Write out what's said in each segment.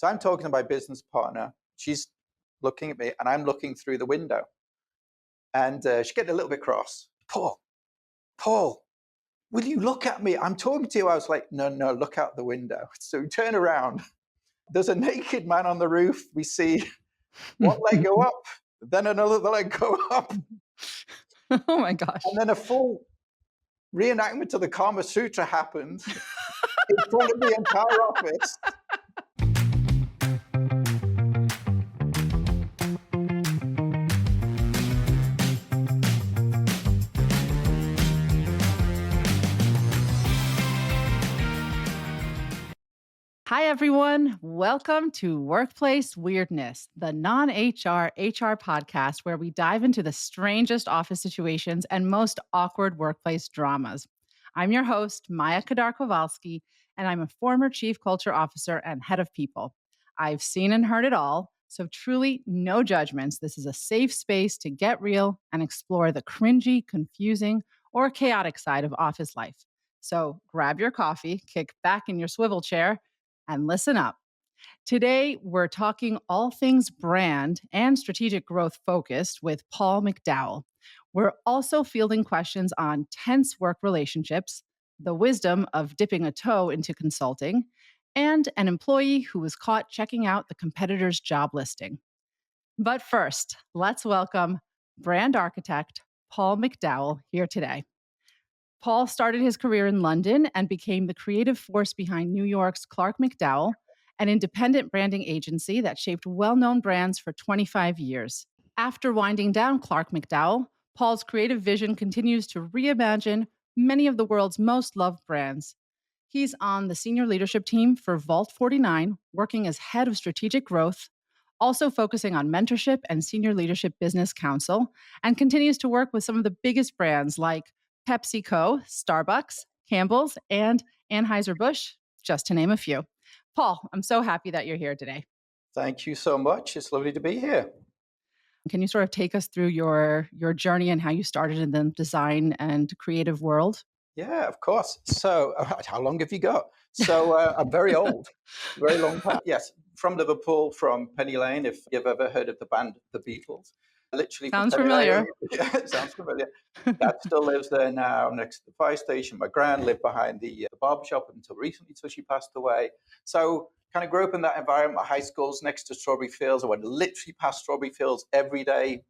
So I'm talking to my business partner. She's looking at me and I'm looking through the window. And she's getting a little bit cross. Paul, will you look at me? I'm talking to you. I was like, no, look out the window. So we turn around. There's a naked man on the roof. We see one leg go up, then another leg go up. Oh my gosh. And then a full reenactment of the Kama Sutra happened in front of the entire office. Hi, everyone. Welcome to Workplace Weirdness, the non-HR HR podcast where we dive into the strangest office situations and most awkward workplace dramas. I'm your host, Maya Kadar Kovalsky, and I'm a former chief culture officer and head of people. I've seen and heard it all, so truly no judgments. This is a safe space to get real and explore the cringy, confusing, or chaotic side of office life. So grab your coffee, kick back in your swivel chair, and listen up. Today, we're talking all things brand and strategic growth focused with Paul McDowall. We're also fielding questions on tense work relationships, the wisdom of dipping a toe into consulting, and an employee who was caught checking out the competitor's job listing. But first, let's welcome brand architect Paul McDowall here today. Paul started his career in London and became the creative force behind New York's ClarkMcDowall, an independent branding agency that shaped well-known brands for 25 years. After winding down ClarkMcDowall, Paul's creative vision continues to reimagine many of the world's most loved brands. He's on the senior leadership team for Vault 49, working as head of strategic growth, also focusing on mentorship and senior leadership business counsel, and continues to work with some of the biggest brands like PepsiCo, Starbucks, Campbell's, and Anheuser-Busch, just to name a few. Paul, I'm so happy that you're here today. Thank you so much. It's lovely to be here. Can you sort of take us through your journey and how you started in the design and creative world? Yeah, of course. So how long have you got? So I'm very old, very long time. Yes, from Liverpool, from Penny Lane, if you've ever heard of the band The Beatles. Literally Sounds from Penny familiar. Lane. Yeah, it sounds familiar. Dad still lives there now next to the fire station. My gran lived behind the barbershop until recently, till she passed away. So kind of grew up in that environment. My high school's next to strawberry fields. I went literally past strawberry fields every day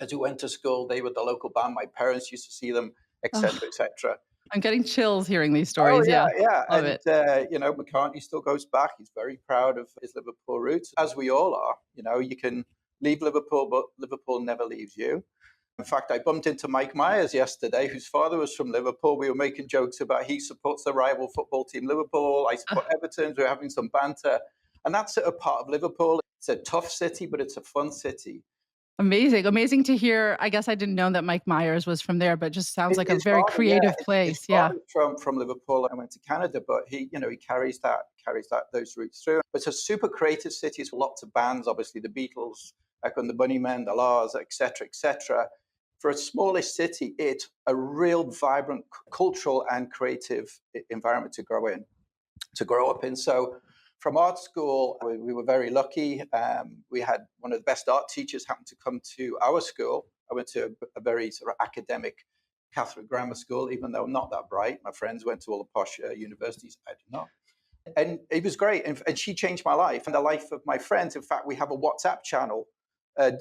as we went to school. They were the local band. My parents used to see them, etc., etc. I'm getting chills hearing these stories. Yeah. Love And, it. McCartney still goes back. He's very proud of his Liverpool roots, as we all are. You can leave Liverpool, but Liverpool never leaves you. In fact, I bumped into Mike Myers yesterday, whose father was from Liverpool. We were making jokes about he supports the rival football team, Liverpool. I support Everton. We were having some banter. And that's a part of Liverpool. It's a tough city, but it's a fun city. Amazing to hear. I guess I didn't know that Mike Myers was from there, but just sounds like a His very father, creative place. his father's from Liverpool. I went to Canada, but he carries those roots through. But it's a super creative city. It's lots of bands, obviously the Beatles, Echo and the Bunnymen, the Lars, etc., etc. For a smallish city, it's a real vibrant cultural and creative environment to grow up in. So from art school, we were very lucky. We had one of the best art teachers happen to come to our school. I went to a very sort of academic Catholic grammar school, even though I'm not that bright. My friends went to all the posh universities. I did not. And it was great. And she changed my life and the life of my friends. In fact, we have a WhatsApp channel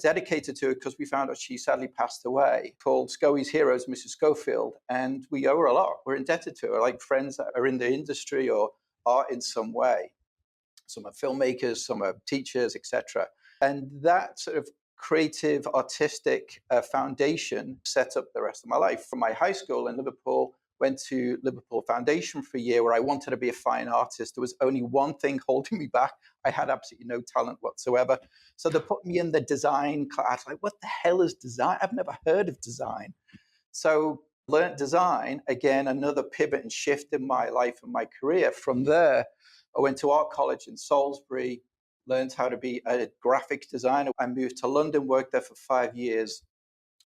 dedicated to her because we found out she sadly passed away, called Scowie's Heroes, Mrs. Schofield. And we owe her a lot. We're indebted to her, like friends that are in the industry or art in some way. Some are filmmakers, some are teachers, etc. And that sort of creative, artistic foundation set up the rest of my life. From my high school in Liverpool, went to Liverpool Foundation for a year where I wanted to be a fine artist. There was only one thing holding me back. I had absolutely no talent whatsoever. So they put me in the design class. Like, what the hell is design? I've never heard of design. So learned design, again, another pivot and shift in my life and my career. From there, I went to art college in Salisbury, learned how to be a graphic designer. I moved to London, worked there for 5 years,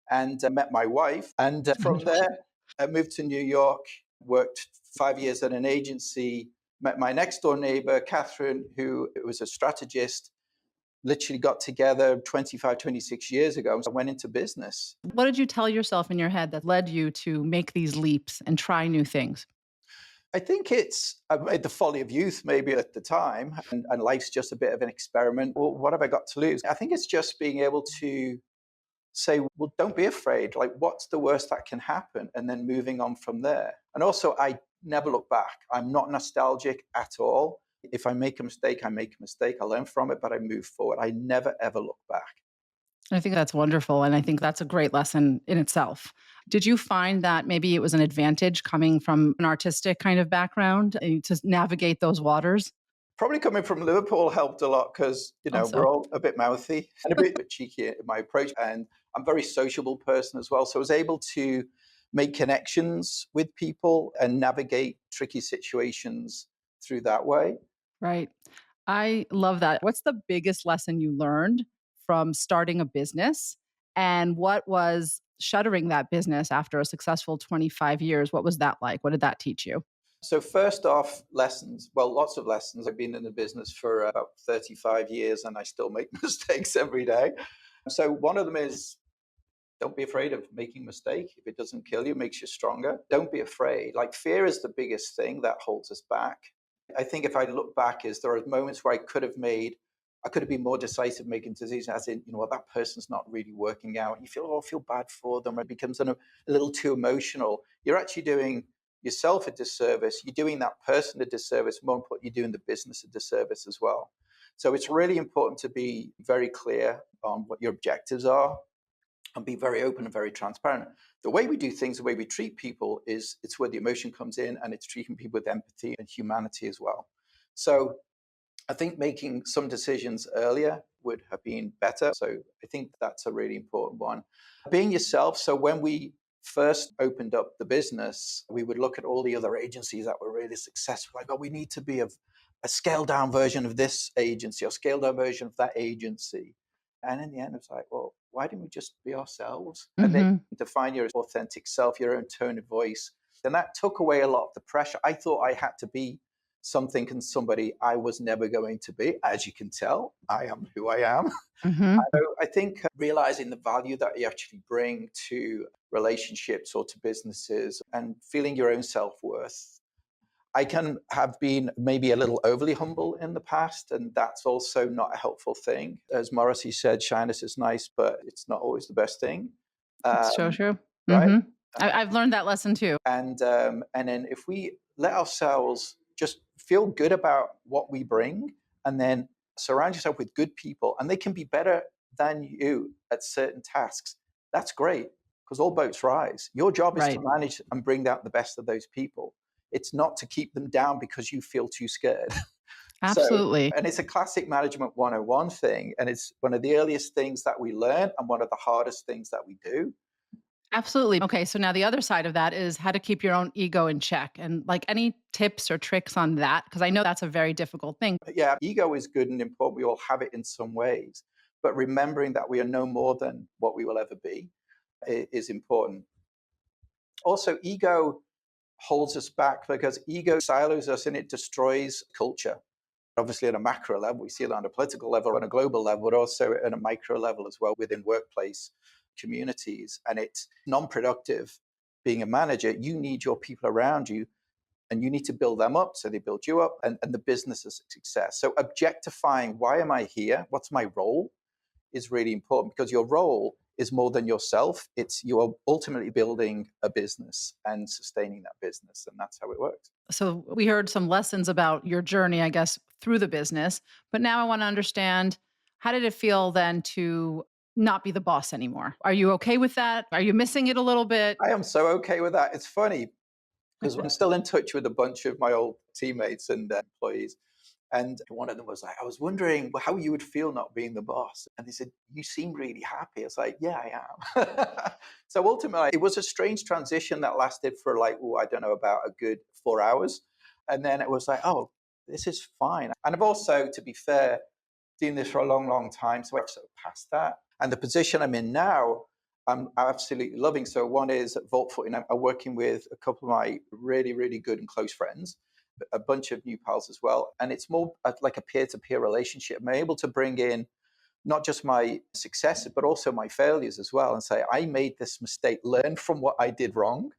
and met my wife. And from there, I moved to New York, worked 5 years at an agency, Met my next door neighbor, Catherine, who was a strategist, literally got together 25, 26 years ago. I went into business. What did you tell yourself in your head that led you to make these leaps and try new things? I think it's the folly of youth, maybe at the time, and life's just a bit of an experiment. Well, what have I got to lose? I think it's just being able to say, well, don't be afraid. Like, what's the worst that can happen? And then moving on from there. And also, I never look back. I'm not nostalgic at all. If I make a mistake, I make a mistake. I learn from it, but I move forward. I never, ever look back. I think that's wonderful. And I think that's a great lesson in itself. Did you find that maybe it was an advantage coming from an artistic kind of background to navigate those waters? Probably coming from Liverpool helped a lot because, Also, we're all a bit mouthy and a bit cheeky in my approach. And I'm a very sociable person as well. So I was able to make connections with people and navigate tricky situations through that way. right. I love that. What's the biggest lesson you learned from starting a business? And what was shuttering that business after a successful 25 years? What was that like? What did that teach you? So first off, lessons. Well, lots of lessons. I've been in the business for about 35 years and I still make mistakes every day. So one of them is don't be afraid of making a mistake. If it doesn't kill you, it makes you stronger. Don't be afraid. Like fear is the biggest thing that holds us back. I think if I look back, there are moments where I could have been more decisive making decisions, as in, well, that person's not really working out. You feel, I feel bad for them. It becomes a little too emotional. You're actually doing yourself a disservice. You're doing that person a disservice. More importantly, you're doing the business a disservice as well. So it's really important to be very clear on what your objectives are and be very open and very transparent. The way we do things, the way we treat people it's where the emotion comes in, and it's treating people with empathy and humanity as well. So I think making some decisions earlier would have been better. So I think that's a really important one. Being yourself. So when we first opened up the business, we would look at all the other agencies that were really successful. Like, oh, we need to be a scaled down version of this agency or scaled down version of that agency. And in the end, it's like, well, why didn't we just be ourselves? And then define your authentic self, your own tone of voice. Then that took away a lot of the pressure. I thought I had to be something and somebody I was never going to be. As you can tell, I am who I am. Hmm. So I think realizing the value that you actually bring to relationships or to businesses and feeling your own self-worth. I can have been maybe a little overly humble in the past, and that's also not a helpful thing. As Morrissey said, shyness is nice, but it's not always the best thing. It's so true. Right? I've learned that lesson too. And then if we let ourselves just feel good about what we bring, and then surround yourself with good people, and they can be better than you at certain tasks, that's great, because all boats rise. Your job is to manage and bring out the best of those people. It's not to keep them down because you feel too scared. Absolutely. And it's a classic management 101 thing. And it's one of the earliest things that we learn and one of the hardest things that we do. Absolutely. Okay. So now the other side of that is how to keep your own ego in check, and like any tips or tricks on that? Because I know that's a very difficult thing. But yeah, ego is good and important. We all have it in some ways. But remembering that we are no more than what we will ever be is important. Also, ego holds us back because ego silos us and it destroys culture. Obviously, at a macro level, we see it on a political level, on a global level, but also at a micro level as well within workplace communities. And it's non-productive being a manager. You need your people around you and you need to build them up so they build you up, and the business is a success. So objectifying, why am I here? What's my role? Is really important, because your role is more than yourself. It's you are ultimately building a business and sustaining that business. And that's how it works. So we heard some lessons about your journey, I guess, through the business. But now I want to understand, how did it feel then to not be the boss anymore? Are you okay with that? Are you missing it a little bit? I am so okay with that. It's funny because I'm still in touch with a bunch of my old teammates and employees. And one of them was like, I was wondering how you would feel not being the boss. And they said, you seem really happy. I was like, yeah, I am. So ultimately, it was a strange transition that lasted for like, I don't know, about a good 4 hours. And then it was like, oh, this is fine. And I've also, to be fair, doing this for a long, long time. So I've sort of passed that. And the position I'm in now, I'm absolutely loving. So one is at Vault Footing. I'm working with a couple of my really, really good and close friends. a bunch of new pals as well. And it's more like a peer-to-peer relationship. I'm able to bring in not just my successes, but also my failures as well, and say, I made this mistake, learn from what I did wrong.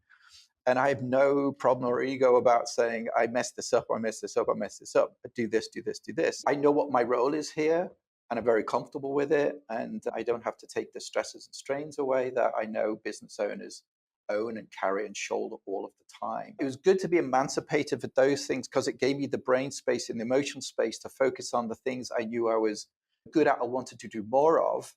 And I have no problem or ego about saying, I messed this up, I messed this up, I messed this up. But do this, do this, do this. I know what my role is here, and I'm very comfortable with it. And I don't have to take the stresses and strains away that I know business owners own and carry and shoulder all of the time. It was good to be emancipated for those things because it gave me the brain space and the emotional space to focus on the things I knew I was good at or wanted to do more of.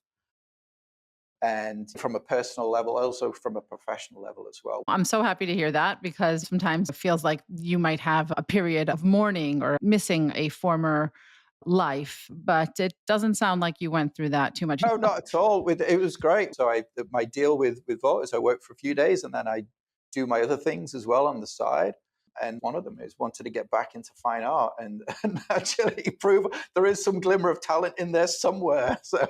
And from a personal level, also from a professional level as well. I'm so happy to hear that because sometimes it feels like you might have a period of mourning or missing a former life, but it doesn't sound like you went through that too much. No, not at all. It was great. So my deal with Vault is I work for a few days and then I do my other things as well on the side. And one of them is wanted to get back into fine art and actually prove there is some glimmer of talent in there somewhere. So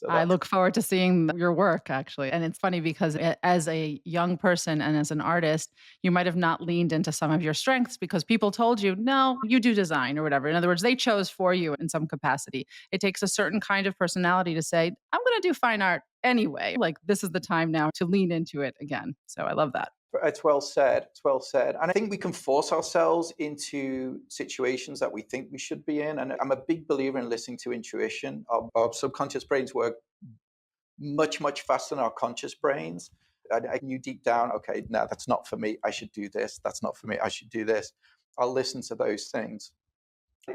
I look forward to seeing your work, actually. And it's funny because as a young person and as an artist, you might have not leaned into some of your strengths because people told you, no, you do design or whatever. In other words, they chose for you in some capacity. It takes a certain kind of personality to say, I'm going to do fine art anyway. Like, this is the time now to lean into it again. So I love that. It's well said. It's well said. And I think we can force ourselves into situations that we think we should be in. And I'm a big believer in listening to intuition. Our subconscious brains work much, much faster than our conscious brains. I knew deep down, okay, no, that's not for me. I should do this. That's not for me. I should do this. I'll listen to those things.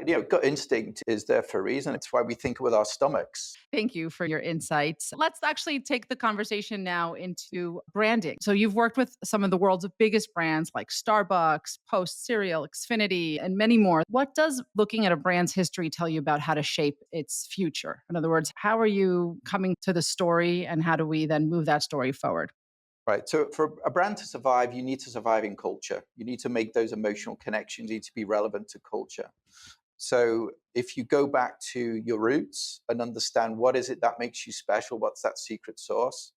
Gut instinct is there for a reason. It's why we think with our stomachs. Thank you for your insights. Let's actually take the conversation now into branding. So you've worked with some of the world's biggest brands like Starbucks, Post, Cereal, Xfinity, and many more. What does looking at a brand's history tell you about how to shape its future? In other words, how are you coming to the story and how do we then move that story forward? Right. So for a brand to survive, you need to survive in culture. You need to make those emotional connections. You need to be relevant to culture. So if you go back to your roots and understand what is it that makes you special, what's that secret sauce,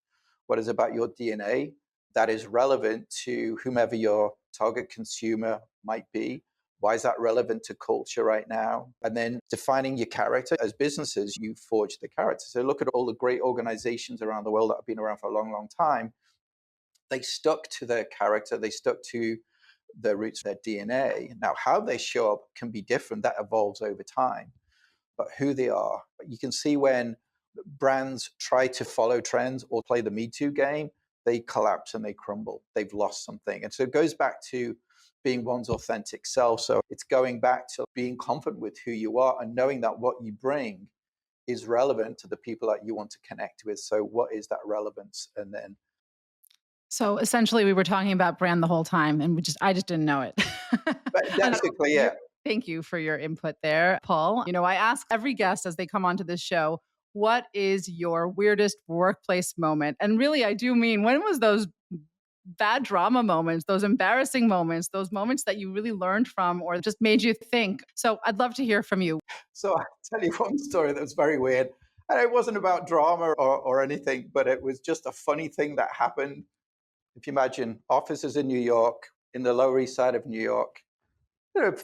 what is about your DNA that is relevant to whomever your target consumer might be, why is that relevant to culture right now? And then defining your character. As businesses, you forge the character. So look at all the great organizations around the world that have been around for a long, long time. They stuck to their character. They stuck to their roots, their DNA. Now, how they show up can be different. That evolves over time. But who they are, you can see when brands try to follow trends or play the Me Too game, they collapse and they crumble. They've lost something. And so it goes back to being one's authentic self. So it's going back to being confident with who you are and knowing that what you bring is relevant to the people that you want to connect with. So what is that relevance? And then So essentially, we were talking about brand the whole time, and I just didn't know it. basically, yeah. Thank you for your input there, Paul. I ask every guest as they come onto this show, what is your weirdest workplace moment? And really, I do mean, when was those bad drama moments, those embarrassing moments, those moments that you really learned from or just made you think? So I'd love to hear from you. So I'll tell you one story that was very weird. And it wasn't about drama or anything, but it was just a funny thing that happened. If you imagine offices in New York, in the Lower East Side of New York,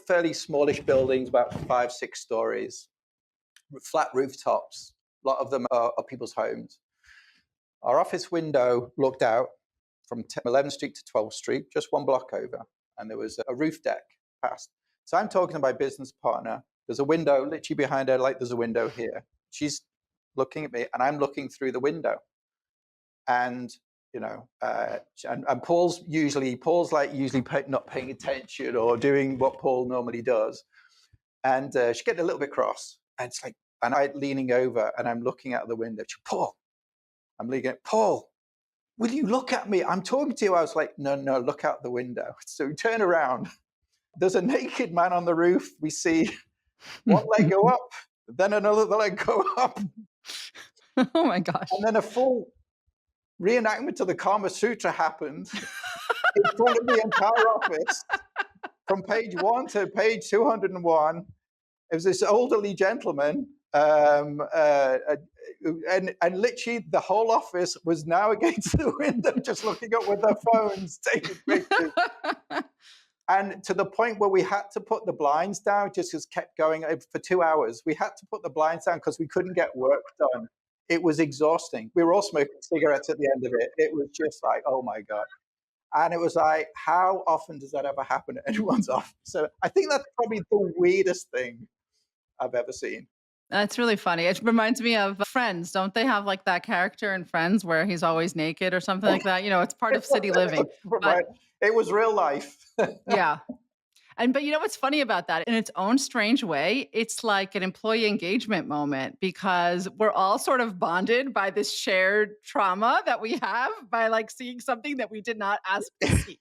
fairly smallish buildings, about 5-6 stories, flat rooftops. A lot of them are people's homes. Our office window looked out from 11th Street to 12th Street, just one block over, and there was a roof deck past. So I'm talking to my business partner. There's a window literally behind her, like there's a window here. She's looking at me, and I'm looking through the window. And and Paul's not paying attention or doing what Paul normally does. And she's getting a little bit cross. And it's like, and I'm leaning over and I'm looking out the window. Paul, I'm leaning at Paul, will you look at me? I'm talking to you. I was like, no, look out the window. So we turn around. There's a naked man on the roof. We see one leg go up, then another leg go up. Oh my gosh. And then a full reenactment of the Kama Sutra happened in front of the entire office from page 1 to page 201. It was this elderly gentleman, and literally the whole office was now against the window, just looking up with their phones, taking pictures. And to the point where we had to put the blinds down, just kept going for 2 hours. We had to put the blinds down because we couldn't get work done. It was exhausting. We were all smoking cigarettes at the end of it. It was just like, oh my God. And it was like, how often does that ever happen at anyone's office? So I think that's probably the weirdest thing I've ever seen. That's really funny. It reminds me of Friends. Don't they have like that character in Friends where he's always naked or something like that? It's part of city living. But Right. It was real life. yeah. But what's funny about that? In its own strange way, it's like an employee engagement moment because we're all sort of bonded by this shared trauma that we have by like seeing something that we did not ask to see.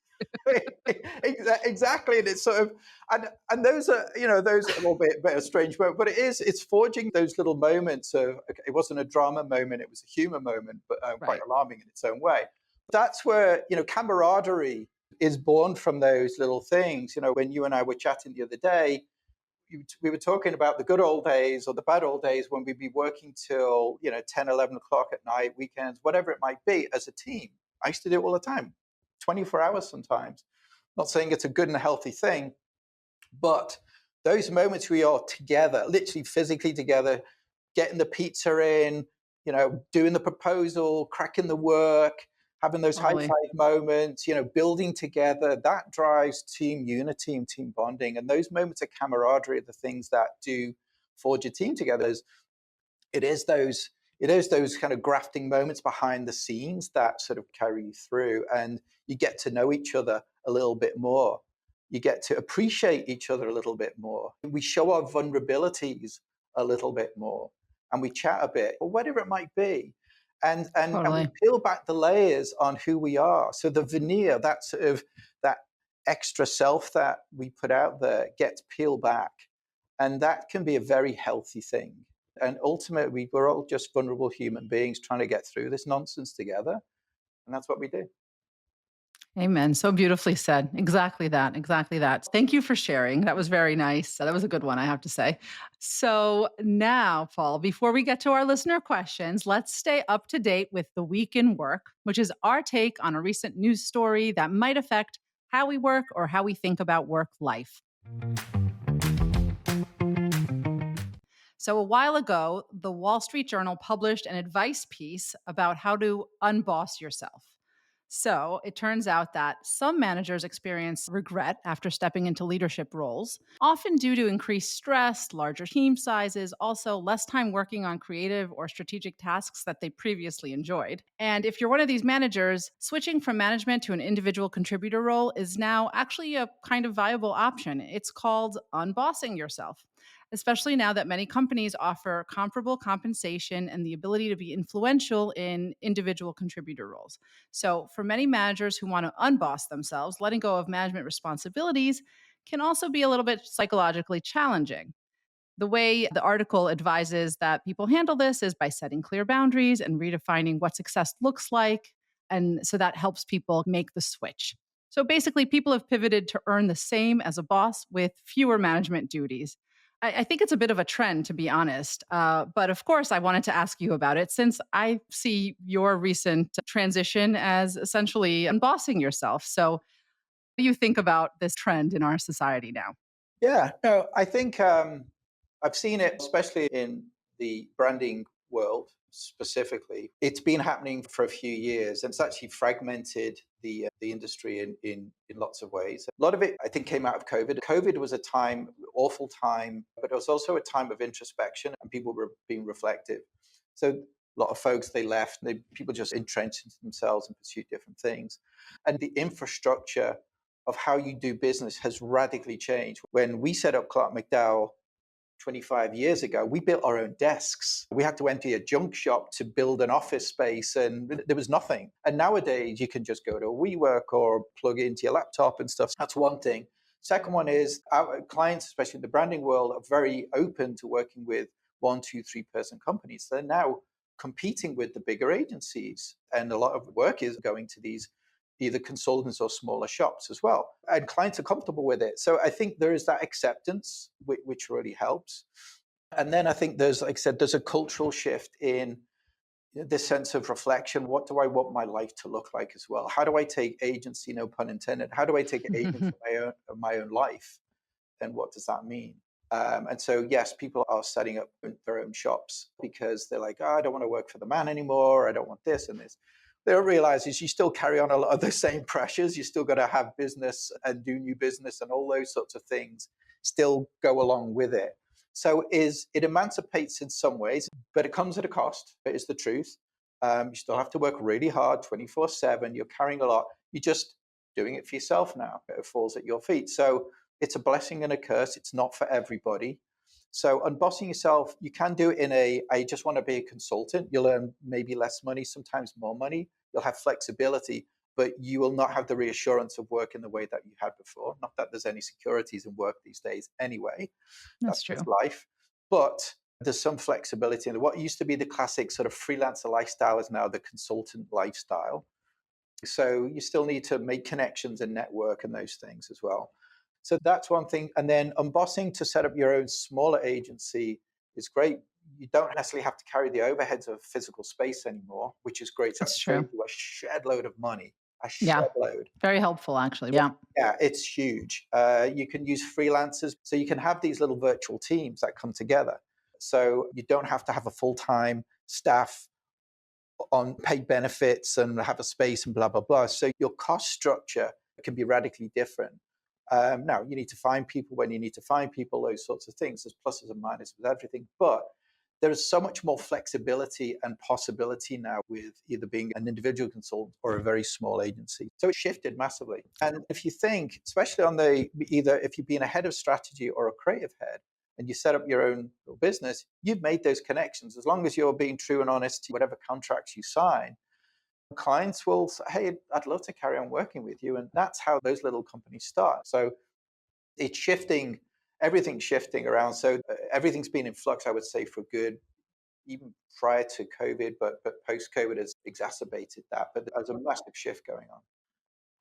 Exactly. And it's sort of, and those are, those are a little bit of strange, but it's forging those little moments of, okay, it wasn't a drama moment, it was a humor moment, but quite Right. alarming in its own way. That's where, camaraderie is born from those little things. When you and I were chatting the other day, we were talking about the good old days or the bad old days when we'd be working till 10, 11 o'clock at night, weekends, whatever it might be, as a team. I used to do it all the time, 24 hours sometimes. Not saying it's a good and a healthy thing, but those moments we are together, literally physically together, getting the pizza in, doing the proposal, cracking the work, having those Totally. high five moments, building together, that drives team unity and team bonding. And those moments of camaraderie are the things that do forge a team together. It is those kind of grafting moments behind the scenes that sort of carry you through, and you get to know each other a little bit more. You get to appreciate each other a little bit more. We show our vulnerabilities a little bit more, and we chat a bit, or whatever it might be. And we Totally. peel back the layers on who we are. So the veneer, that sort of that extra self that we put out there, gets peeled back, and that can be a very healthy thing. And ultimately, we're all just vulnerable human beings trying to get through this nonsense together, and that's what we do. Amen. So beautifully said. Exactly that. Exactly that. Thank you for sharing. That was very nice. That was a good one, I have to say. So now, Paul, before we get to our listener questions, let's stay up to date with the week in work, which is our take on a recent news story that might affect how we work or how we think about work life. So, a while ago, the Wall Street Journal published an advice piece about how to unboss yourself. So, it turns out that some managers experience regret after stepping into leadership roles, often due to increased stress, larger team sizes, also less time working on creative or strategic tasks that they previously enjoyed. And if you're one of these managers, switching from management to an individual contributor role is now actually a kind of viable option. It's called unbossing yourself, especially now that many companies offer comparable compensation and the ability to be influential in individual contributor roles. So, for many managers who want to unboss themselves, letting go of management responsibilities can also be a little bit psychologically challenging. The way the article advises that people handle this is by setting clear boundaries and redefining what success looks like. And so that helps people make the switch. So basically, people have pivoted to earn the same as a boss with fewer management duties. I think it's a bit of a trend, to be honest. But of course, I wanted to ask you about it since I see your recent transition as essentially unbossing yourself. So, what do you think about this trend in our society now? Yeah, no, I think I've seen it, especially in the branding world specifically. It's been happening for a few years, and it's actually fragmented the industry in lots of ways. A lot of it, I think, came out of COVID. COVID was a time, awful time, but it was also a time of introspection, and people were being reflective. So a lot of folks, they left, people just entrenched into themselves and pursued different things. And the infrastructure of how you do business has radically changed. When we set up ClarkMcDowall 25 years ago, we built our own desks. We had to empty a junk shop to build an office space, and there was nothing. And nowadays, you can just go to a WeWork or plug it into your laptop and stuff. That's one thing. Second one is our clients, especially in the branding world, are very open to working with 1, 2, 3-person companies. They're now competing with the bigger agencies, and a lot of work is going to these either consultants or smaller shops as well. And clients are comfortable with it. So I think there is that acceptance, which really helps. And then I think there's, like I said, there's a cultural shift in this sense of reflection. What do I want my life to look like as well? How do I take agency, no pun intended? How do I take agency of my own life? And what does that mean? And so, yes, people are setting up their own shops because they're like, oh, I don't want to work for the man anymore. I don't want this and this. They don't realize is you still carry on a lot of the same pressures. You still got to have business and do new business and all those sorts of things still go along with it. So it emancipates in some ways, but it comes at a cost. It is the truth. You still have to work really hard 24/7. You're carrying a lot. You're just doing it for yourself now. It falls at your feet. So it's a blessing and a curse. It's not for everybody. So unbossing yourself, you can do it in I just want to be a consultant. You'll earn maybe less money, sometimes more money. You'll have flexibility, but you will not have the reassurance of work in the way that you had before. Not that there's any securities in work these days anyway. That's true. Just life. But there's some flexibility in what used to be the classic sort of freelancer lifestyle is now the consultant lifestyle. So you still need to make connections and network and those things as well. So that's one thing. And then unbossing to set up your own smaller agency is great. You don't necessarily have to carry the overheads of physical space anymore, which is great. So That's true. you a shed load of money, a Yeah. shed load. Very helpful, actually. Yeah. Yeah, it's huge. You can use freelancers. So you can have these little virtual teams that come together. So you don't have to have a full-time staff on paid benefits and have a space and blah, blah, blah. So your cost structure can be radically different. Now, you need to find people when you need to find people, those sorts of things. There's pluses and minuses with everything. But there is so much more flexibility and possibility now with either being an individual consultant or a very small agency. So it shifted massively. And if you think, especially on either if you've been a head of strategy or a creative head, and you set up your own business, you've made those connections. As long as you're being true and honest to whatever contracts you sign, clients will say, hey, I'd love to carry on working with you. And that's how those little companies start. So it's shifting, everything's shifting around. So everything's been in flux, I would say, for good, even prior to COVID, but post-COVID has exacerbated that. But there's a massive shift going on.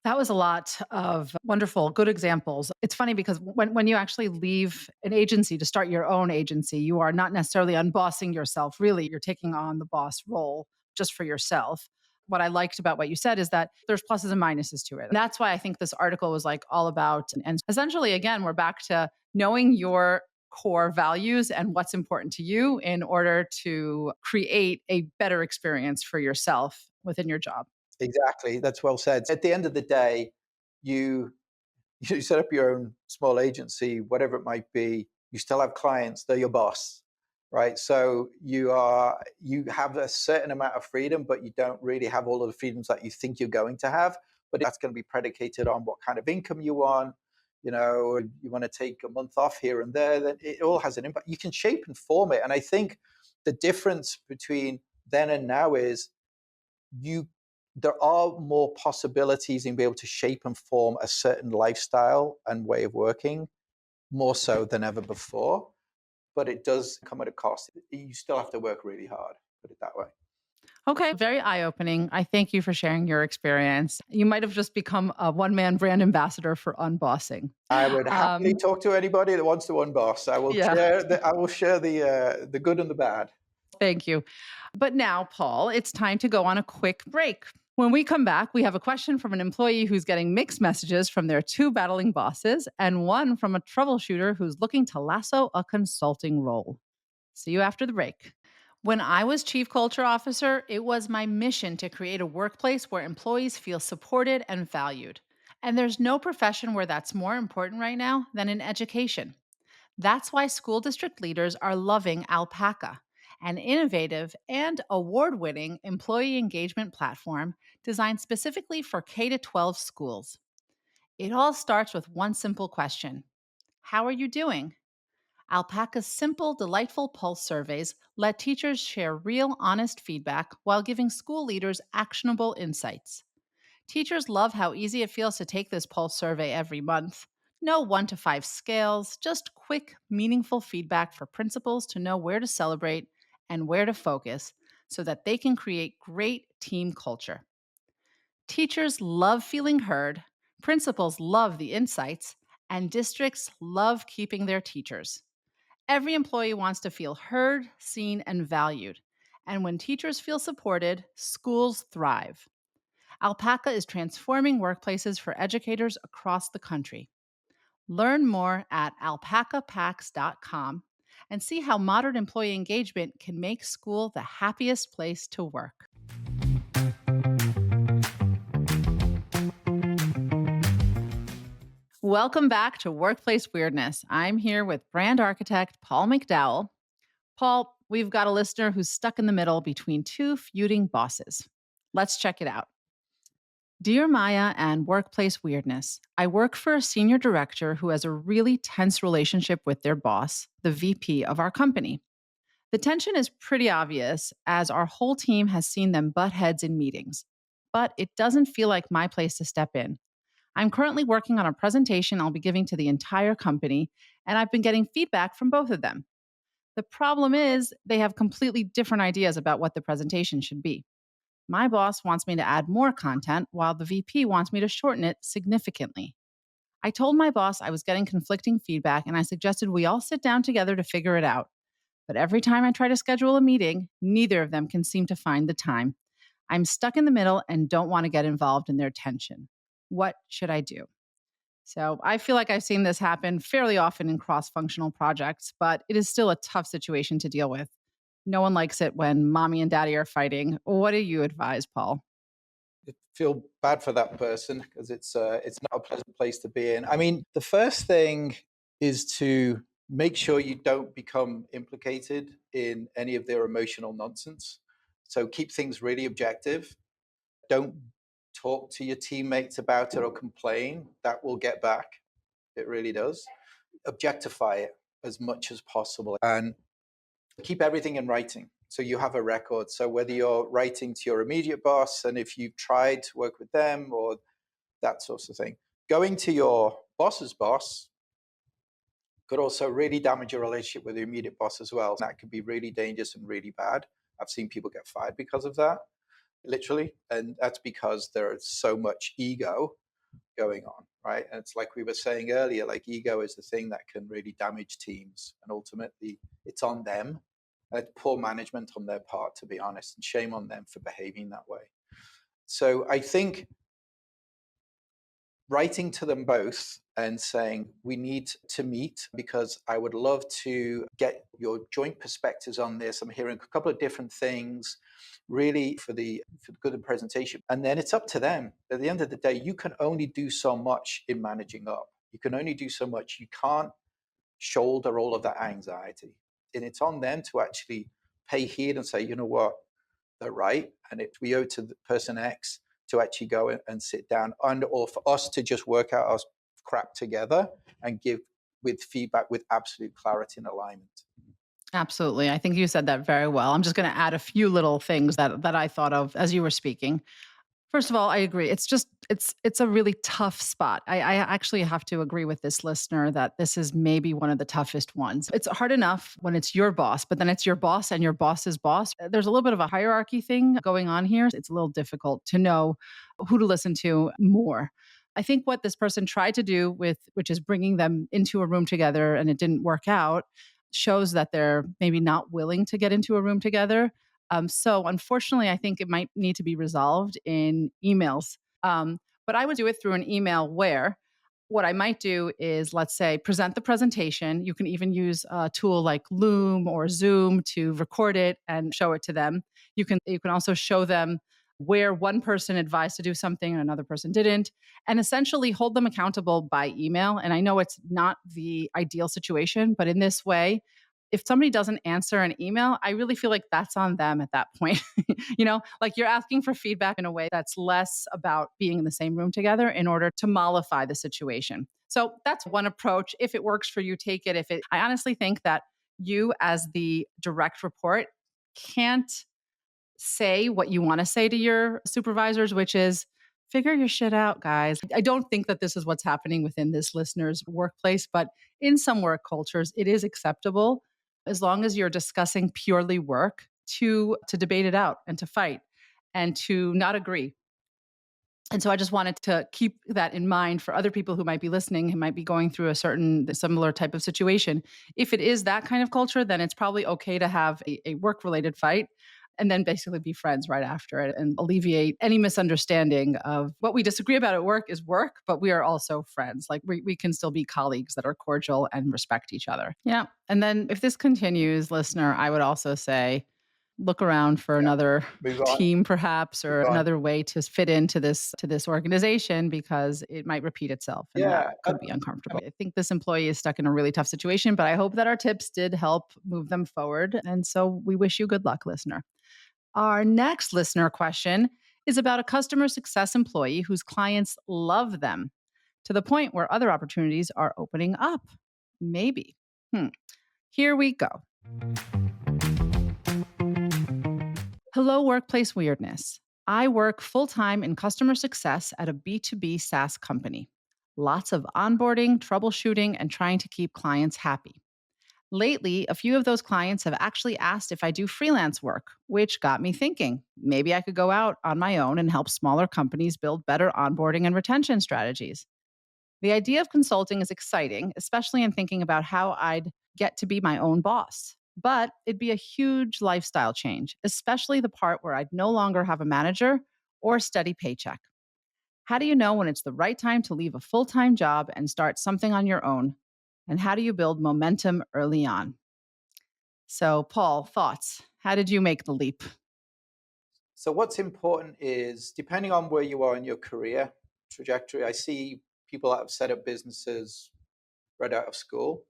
That was a lot of wonderful, good examples. It's funny because when you actually leave an agency to start your own agency, you are not necessarily unbossing yourself. Really, you're taking on the boss role just for yourself. What I liked about what you said is that there's pluses and minuses to it. And that's why I think this article was like all about, and essentially, again, we're back to knowing your core values and what's important to you in order to create a better experience for yourself within your job. Exactly. That's well said. At the end of the day, you set up your own small agency, whatever it might be, you still have clients, they're your boss, right? So you have a certain amount of freedom, but you don't really have all of the freedoms that you think you're going to have. But that's going to be predicated on what kind of income you want. You want to take a month off here and there, then it all has an impact. You can shape and form it. And I think the difference between then and now is there are more possibilities in being able to shape and form a certain lifestyle and way of working, more so than ever before. But it does come at a cost. You still have to work really hard, put it that way. Okay, very eye-opening. I thank you for sharing your experience. You might have just become a one-man brand ambassador for unbossing. I would happily talk to anybody that wants to unboss. I will share the good and the bad. Thank you. But now, Paul, it's time to go on a quick break. When we come back, we have a question from an employee who's getting mixed messages from their two battling bosses and one from a troubleshooter who's looking to lasso a consulting role. See you after the break. When I was Chief Culture Officer, it was my mission to create a workplace where employees feel supported and valued. And there's no profession where that's more important right now than in education. That's why school district leaders are loving Alpaca, an innovative and award-winning employee engagement platform designed specifically for K-12 schools. It all starts with one simple question: how are you doing? Alpaca's simple, delightful pulse surveys let teachers share real, honest feedback while giving school leaders actionable insights. Teachers love how easy it feels to take this pulse survey every month. No 1 to 5 scales, just quick, meaningful feedback for principals to know where to celebrate and where to focus so that they can create great team culture. Teachers love feeling heard, principals love the insights, and districts love keeping their teachers. Every employee wants to feel heard, seen, and valued. And when teachers feel supported, schools thrive. Alpaca is transforming workplaces for educators across the country. Learn more at alpacapacks.com and see how modern employee engagement can make school the happiest place to work. Welcome back to Workplace Weirdness. I'm here with brand architect Paul McDowall. Paul, we've got a listener who's stuck in the middle between two feuding bosses. Let's check it out. Dear Maya and Workplace Weirdness, I work for a senior director who has a really tense relationship with their boss, the VP of our company. The tension is pretty obvious as our whole team has seen them butt heads in meetings, but it doesn't feel like my place to step in. I'm currently working on a presentation I'll be giving to the entire company, and I've been getting feedback from both of them. The problem is they have completely different ideas about what the presentation should be. My boss wants me to add more content, while the VP wants me to shorten it significantly. I told my boss I was getting conflicting feedback, and I suggested we all sit down together to figure it out. But every time I try to schedule a meeting, neither of them can seem to find the time. I'm stuck in the middle and don't want to get involved in their tension. What should I do? So I feel like I've seen this happen fairly often in cross-functional projects, but it is still a tough situation to deal with. No one likes it when mommy and daddy are fighting. What do you advise, Paul? I feel bad for that person because it's not a pleasant place to be in. I mean, the first thing is to make sure you don't become implicated in any of their emotional nonsense. So keep things really objective. Don't talk to your teammates about it or complain. That will get back. It really does. Objectify it as much as possible and keep everything in writing. So you have a record. So whether you're writing to your immediate boss and if you've tried to work with them or that sort of thing, going to your boss's boss could also really damage your relationship with your immediate boss as well. That could be really dangerous and really bad. I've seen people get fired because of that, literally. And that's because there's so much ego going on, right? And it's like we were saying earlier, like ego is the thing that can really damage teams. And ultimately, it's on them. It's poor management on their part, to be honest, and shame on them for behaving that way. So I think writing to them both and saying, we need to meet because I would love to get your joint perspectives on this. I'm hearing a couple of different things, really for the good of the presentation. And then it's up to them. At the end of the day, you can only do so much in managing up. You can only do so much. You can't shoulder all of that anxiety. And it's on them to actually pay heed and say, you know what, they're right. And we owe to the person X to actually go and sit down, and or for us to just work out our crap together and give with feedback with absolute clarity and alignment. Absolutely. I think you said that very well. I'm just going to add a few little things that I thought of as you were speaking. First of all, I agree. It's a really tough spot. I actually have to agree with this listener that this is maybe one of the toughest ones. It's hard enough when it's your boss, but then it's your boss and your boss's boss. There's a little bit of a hierarchy thing going on here. It's a little difficult to know who to listen to more. I think what this person tried to do which is bringing them into a room together and it didn't work out, shows that they're maybe not willing to get into a room together. So unfortunately, I think it might need to be resolved in emails. But I would do it through an email where what I might do is, let's say, present the presentation. You can even use a tool like Loom or Zoom to record it and show it to them. You can also show them where one person advised to do something and another person didn't, and essentially hold them accountable by email. And I know it's not the ideal situation, but in this way, if somebody doesn't answer an email, I really feel like that's on them at that point. Like you're asking for feedback in a way that's less about being in the same room together in order to mollify the situation. So that's one approach. If it works for you, take it. I honestly think that you as the direct report can't say what you want to say to your supervisors, which is figure your shit out, guys. I don't think that this is what's happening within this listener's workplace, but in some work cultures, it is acceptable as long as you're discussing purely work to debate it out and to fight and to not agree. And so I just wanted to keep that in mind for other people who might be listening, who might be going through a similar type of situation. If it is that kind of culture, then it's probably okay to have a work-related fight. and then basically be friends right after it and alleviate any misunderstanding of what we disagree about at work is work, but we are also friends. Like we can still be colleagues that are cordial and respect each other. Yeah. And then if this continues, listener, I would also say, look around for another Move on. team perhaps, or Move on. another way to fit into this organization, because it might repeat itself and that could be uncomfortable. I think this employee is stuck in a really tough situation, but I hope that our tips did help move them forward. And so we wish you good luck, listener. Our next listener question is about a customer success employee whose clients love them to the point where other opportunities are opening up. Maybe. Here we go. Hello, Workplace Weirdness. I work full-time in customer success at a B2B SaaS company. Lots of onboarding, troubleshooting, and trying to keep clients happy. Lately, a few of those clients have actually asked if I do freelance work, which got me thinking maybe I could go out on my own and help smaller companies build better onboarding and retention strategies. The idea of consulting is exciting, especially in thinking about how I'd get to be my own boss. But it'd be a huge lifestyle change, especially the part where I'd no longer have a manager or a steady paycheck. How do you know when it's the right time to leave a full-time job and start something on your own? And how do you build momentum early on? So, Paul, thoughts? How did you make the leap? So what's important is, depending on where you are in your career trajectory, I see people that have set up businesses right out of school.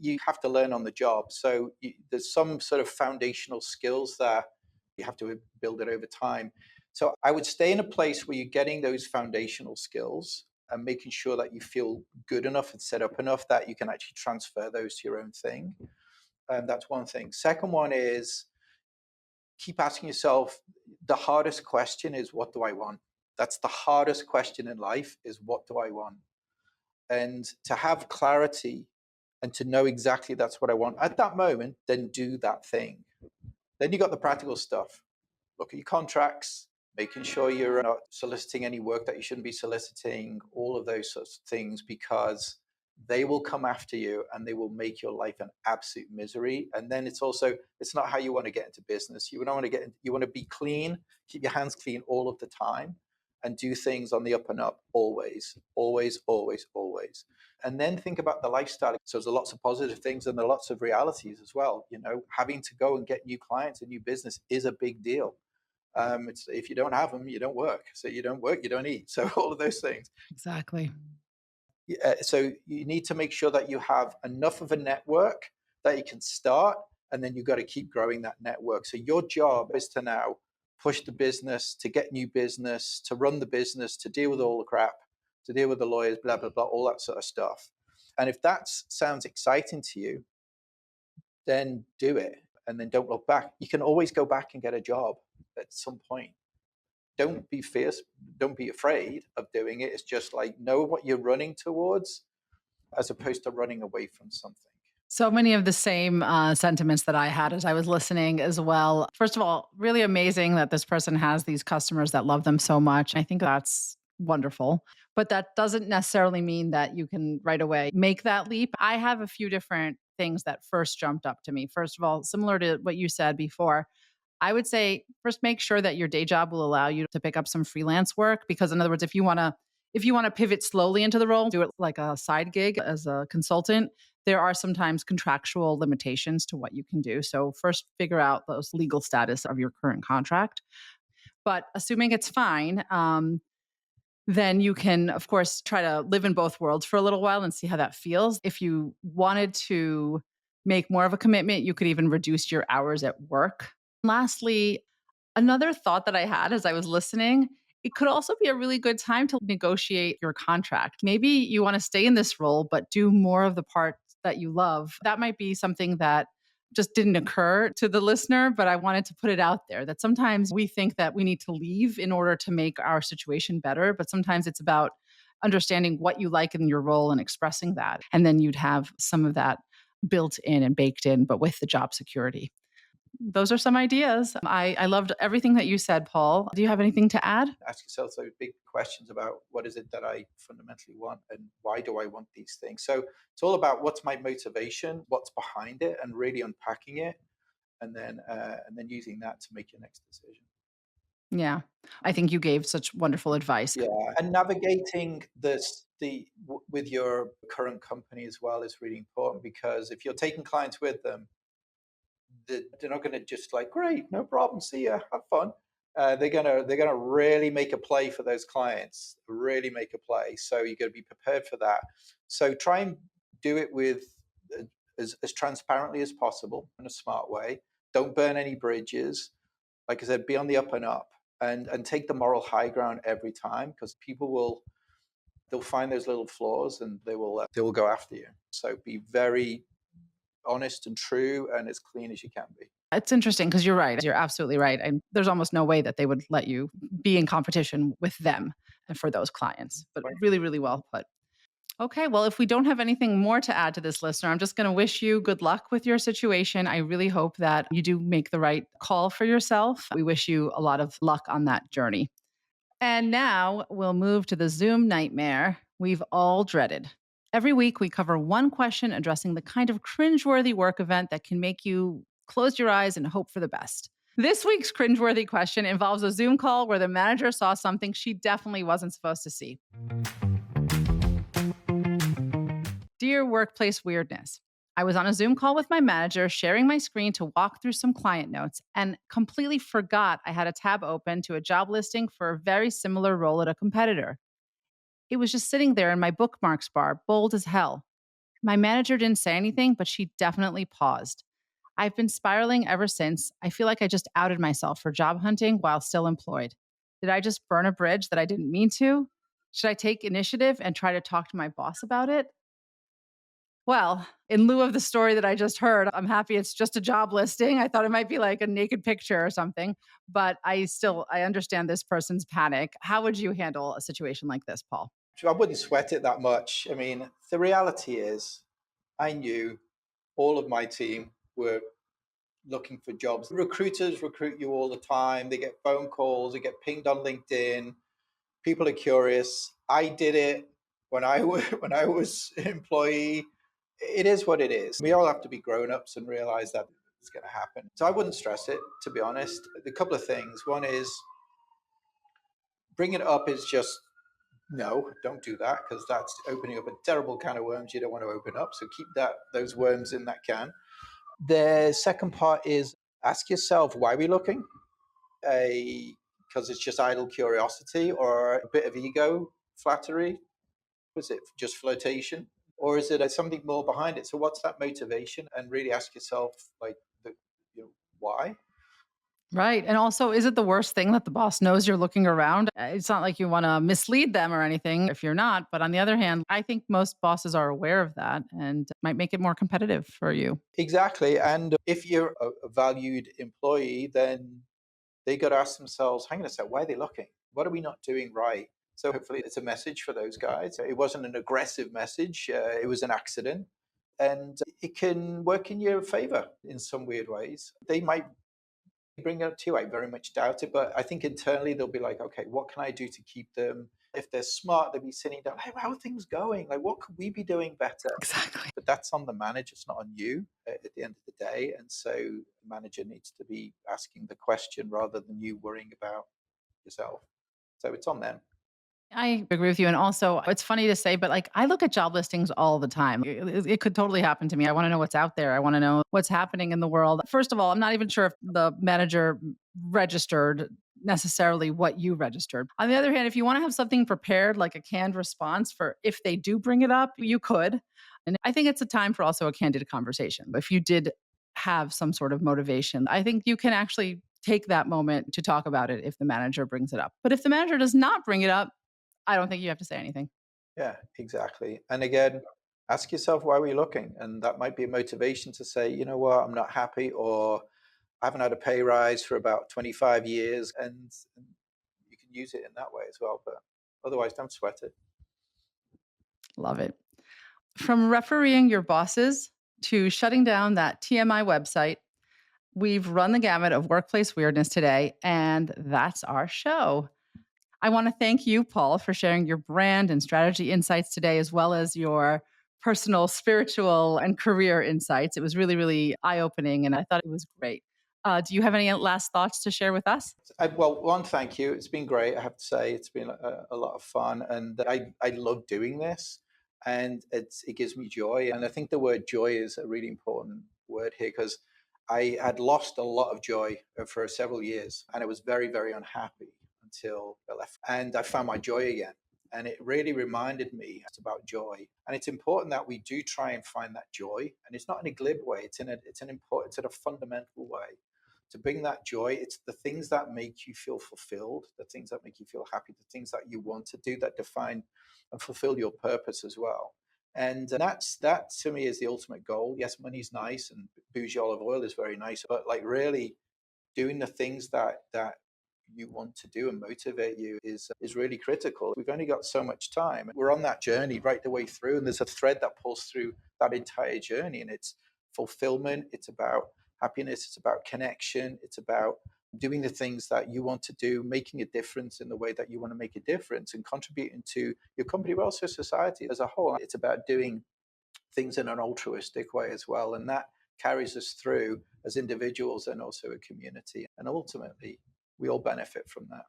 You have to learn on the job. So there's some sort of foundational skills that you have to build it over time. So I would stay in a place where you're getting those foundational skills and making sure that you feel good enough and set up enough that you can actually transfer those to your own thing. And that's one thing. Second one is, keep asking yourself, the hardest question is, what do I want? That's the hardest question in life, is what do I want? And to have clarity and to know exactly that's what I want at that moment, then do that thing. Then you got the practical stuff. Look at your contracts, making sure you're not soliciting any work that you shouldn't be soliciting, all of those sorts of things, because they will come after you and they will make your life an absolute misery. And then it's not how you want to get into business. You don't want to you want to be clean, keep your hands clean all of the time, and do things on the up and up, always, always, always, always. And then think about the lifestyle. So there's lots of positive things and there are lots of realities as well. Having to go and get new clients and new business is a big deal. If you don't have them, you don't work. So you don't work, you don't eat. So all of those things. Exactly. So you need to make sure that you have enough of a network that you can start, and then you've got to keep growing that network. So your job is to now push the business, to get new business, to run the business, to deal with all the crap, to deal with the lawyers, blah, blah, blah, all that sort of stuff. And if that sounds exciting to you, then do it, and then don't look back. You can always go back and get a job at some point. Don't be fierce. Don't be afraid of doing it. It's just like, know what you're running towards as opposed to running away from something. So many of the same sentiments that I had as I was listening as well. First of all, really amazing that this person has these customers that love them so much. I think that's wonderful. But that doesn't necessarily mean that you can right away make that leap. I have a few different things that first jumped up to me. First of all, similar to what you said before, I would say first make sure that your day job will allow you to pick up some freelance work, because in other words, if you want to pivot slowly into the role, do it like a side gig as a consultant, there are sometimes contractual limitations to what you can do. So first figure out those legal status of your current contract. But assuming it's fine, then you can, of course, try to live in both worlds for a little while and see how that feels. If you wanted to make more of a commitment, you could even reduce your hours at work. Lastly, another thought that I had as I was listening, it could also be a really good time to negotiate your contract. Maybe you want to stay in this role, but do more of the parts that you love. That might be something that just didn't occur to the listener, but I wanted to put it out there that sometimes we think that we need to leave in order to make our situation better, but sometimes it's about understanding what you like in your role and expressing that. And then you'd have some of that built in and baked in, but with the job security. Those are some ideas. I loved everything that you said, Paul. Do you have anything to add? Ask yourself those big questions about, what is it that I fundamentally want and why do I want these things? So it's all about, what's my motivation, what's behind it, and really unpacking it. and then using that to make your next decision. Yeah. I think you gave such wonderful advice. Yeah, and navigating with your current company as well is really important, because if you're taking clients with them, they're not going to just like, great, no problem, see ya, have fun. They're gonna really make a play for those clients, really make a play. So you got to be prepared for that. So try and do it with as transparently as possible in a smart way. Don't burn any bridges. Like I said, be on the up and up, and take the moral high ground every time, because they'll find those little flaws and they will go after you. So be very honest and true and as clean as you can be. It's interesting because you're right. You're absolutely right. And there's almost no way that they would let you be in competition with them and for those clients. But Right. really, really well put. Okay, well, if we don't have anything more to add to this, listener, I'm just going to wish you good luck with your situation. I really hope that you do make the right call for yourself. We wish you a lot of luck on that journey. And now we'll move to the Zoom nightmare we've all dreaded. Every week, we cover one question addressing the kind of cringeworthy work event that can make you close your eyes and hope for the best. This week's cringeworthy question involves a Zoom call where the manager saw something she definitely wasn't supposed to see. Dear Workplace Weirdness, I was on a Zoom call with my manager, sharing my screen to walk through some client notes, and completely forgot I had a tab open to a job listing for a very similar role at a competitor. It was just sitting there in my bookmarks bar, bold as hell. My manager didn't say anything, but she definitely paused. I've been spiraling ever since. I feel like I just outed myself for job hunting while still employed. Did I just burn a bridge that I didn't mean to? Should I take initiative and try to talk to my boss about it? Well, in lieu of the story that I just heard, I'm happy it's just a job listing. I thought it might be like a naked picture or something, but I understand this person's panic. How would you handle a situation like this, Paul? So I wouldn't sweat it that much. I mean, the reality is, I knew all of my team were looking for jobs. Recruiters recruit you all the time. They get phone calls, they get pinged on LinkedIn. People are curious. I did it when I was when I was an employee. It is what it is. We all have to be grown-ups and realize that it's going to happen. So I wouldn't stress it, to be honest. A couple of things. One is, bring it up is just, no, don't do that, because that's opening up a terrible can of worms you don't want to open up. So keep those worms in that can. The second part is, ask yourself, why are we looking? Because it's just idle curiosity, or a bit of ego flattery? Was it just flirtation? Or is it something more behind it? So what's that motivation? And really ask yourself, like, why? Right. And also, is it the worst thing that the boss knows you're looking around? It's not like you want to mislead them or anything if you're not. But on the other hand, I think most bosses are aware of that and might make it more competitive for you. Exactly. And if you're a valued employee, then they got to ask themselves, hang on a sec, why are they looking? What are we not doing right? So hopefully it's a message for those guys. It wasn't an aggressive message. It was an accident. And it can work in your favor in some weird ways. They might bring it up to you. I very much doubt it. But I think internally they'll be like, okay, what can I do to keep them? If they're smart, they'll be sitting down, hey, how are things going? Like, what could we be doing better? Exactly. But that's on the manager. It's not on you at the end of the day. And so the manager needs to be asking the question rather than you worrying about yourself. So it's on them. I agree with you. And also, it's funny to say, but like I look at job listings all the time. It could totally happen to me. I want to know what's out there. I want to know what's happening in the world. First of all, I'm not even sure if the manager registered necessarily what you registered. On the other hand, if you want to have something prepared, like a canned response for if they do bring it up, you could. And I think it's a time for also a candid conversation. If you did have some sort of motivation, I think you can actually take that moment to talk about it if the manager brings it up. But if the manager does not bring it up, I don't think you have to say anything. Yeah, exactly. And again, ask yourself, why are we looking? And that might be a motivation to say, you know what, I'm not happy, or I haven't had a pay rise for about 25 years. And you can use it in that way as well. But otherwise, don't sweat it. Love it. From refereeing your bosses to shutting down that TMI website, we've run the gamut of workplace weirdness today, and that's our show. I want to thank you, Paul, for sharing your brand and strategy insights today, as well as your personal, spiritual, and career insights. It was really, really eye-opening, and I thought it was great. Do you have any last thoughts to share with us? Well, one, thank you. It's been great. I have to say, it's been a lot of fun, and I love doing this, and it gives me joy. And I think the word joy is a really important word here because I had lost a lot of joy for several years, and I was very, very unhappy until I left, and I found my joy again. And it really reminded me it's about joy, and it's important that we do try and find that joy. And it's not in a glib way; it's in a fundamental way to bring that joy. It's the things that make you feel fulfilled, the things that make you feel happy, the things that you want to do that define and fulfill your purpose as well. And that to me is the ultimate goal. Yes, money's nice and bougie olive oil is very nice, but like really doing the things that you want to do and motivate you is really critical. We've only got so much time. We're on that journey right the way through, and there's a thread that pulls through that entire journey, and it's fulfillment. It's about happiness. It's about connection. It's about doing the things that you want to do, making a difference in the way that you want to make a difference, and contributing to your company, but also society as a whole. It's about doing things in an altruistic way as well, and that carries us through as individuals and also a community. And ultimately, we all benefit from that.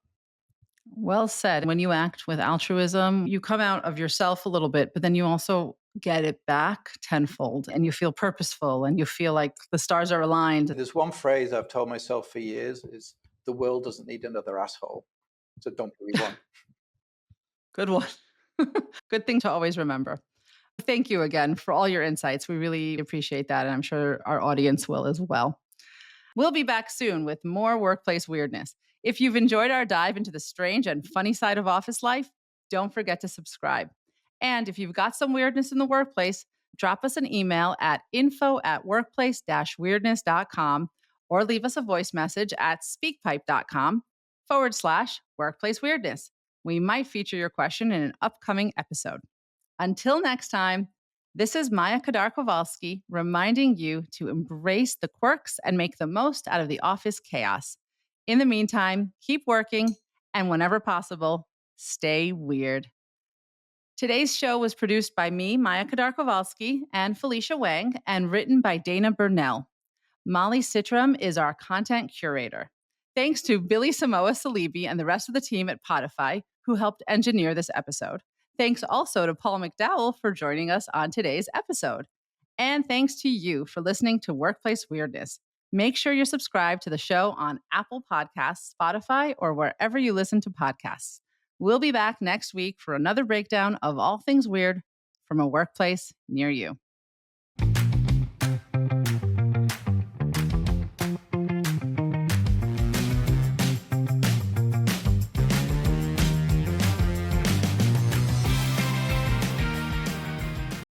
Well said. When you act with altruism, you come out of yourself a little bit, but then you also get it back tenfold and you feel purposeful and you feel like the stars are aligned. There's one phrase I've told myself for years is the world doesn't need another asshole. So don't be one. Good one. Good thing to always remember. Thank you again for all your insights. We really appreciate that. And I'm sure our audience will as well. We'll be back soon with more workplace weirdness. If you've enjoyed our dive into the strange and funny side of office life, don't forget to subscribe. And if you've got some weirdness in the workplace, drop us an email at info@workplace-weirdness.com or leave us a voice message at speakpipe.com/workplace weirdness. We might feature your question in an upcoming episode. Until next time, this is Maya Kadar Kovalsky reminding you to embrace the quirks and make the most out of the office chaos. In the meantime, keep working and whenever possible, stay weird. Today's show was produced by me, Maya Kadar Kovalsky, and Felicia Wang, and written by Dana Burnell. Molly Citram is our content curator. Thanks to Billy Samoa Salibi and the rest of the team at Podify, who helped engineer this episode. Thanks also to Paul McDowall for joining us on today's episode. And thanks to you for listening to Workplace Weirdness. Make sure you're subscribed to the show on Apple Podcasts, Spotify, or wherever you listen to podcasts. We'll be back next week for another breakdown of all things weird from a workplace near you.